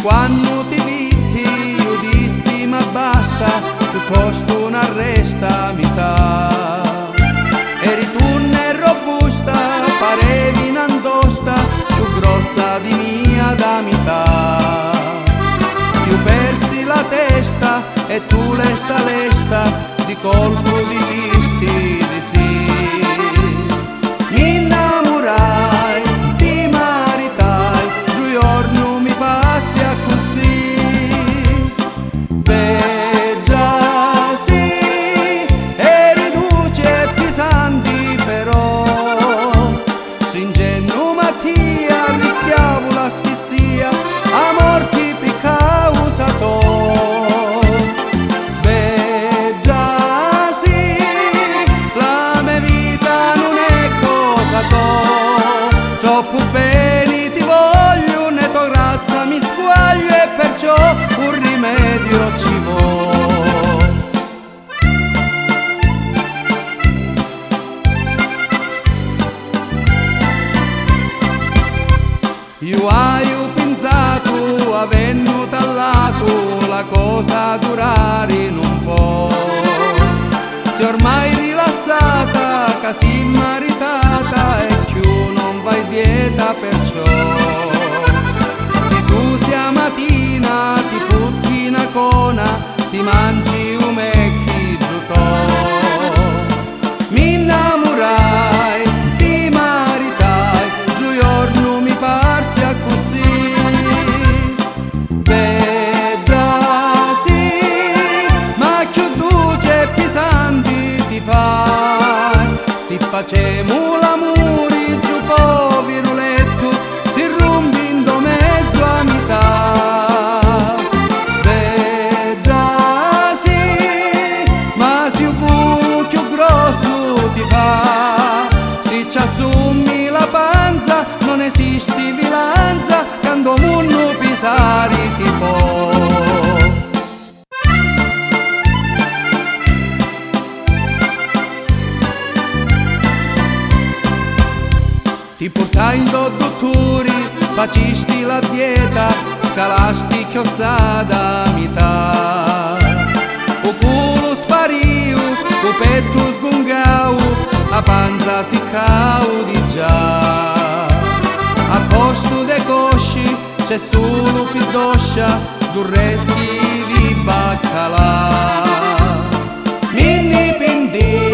Quando ti vidi io dissi ma basta, piuttosto una resta metà. Eri tu ne robusta, parevi un'andosta, più grossa di mia da metà. Io persi la testa e tu lesta di colpo dicisti di sì. Mi innamorai, ti maritai, giorno mi passi a così. Beggia sì, eri duce e pesanti però, s'ingenuo Mattia, rischiavo l'asfissia, amor ti per causa to. Beggia sì, la mia vita non è cosa to, troppo bene ti voglio, ne tua grazia mi squaglio e perciò un rimedio ci vuole. Io ho pensato, avendo tallato, la cosa durare non può. Se ormai rilassata, casi maritata, e più non vai dieta perciò. Ti susia mattina, ti futti una cona, ti mangi un mecchi giutò. Mi innamorai, ti maritai, giorno mi parsi a così. Beggia sì, ma più duce e pesanti ti fai. Si facemo l'amore giù povero letto, si rompindo mezzo a metà. Beggia sì, ma si un più grosso ti fa. Si ci assumi la panza, non esiste vilanza, quando munno pisari ti può. Ti portai in dottori, facisti la dieta, scalasti chiossada a metà. O culo spariu, o petto sbungau, a panza si cau di già. A posto de cosci c'è solo pidoscia, durreschi di baccalà. Minni pindi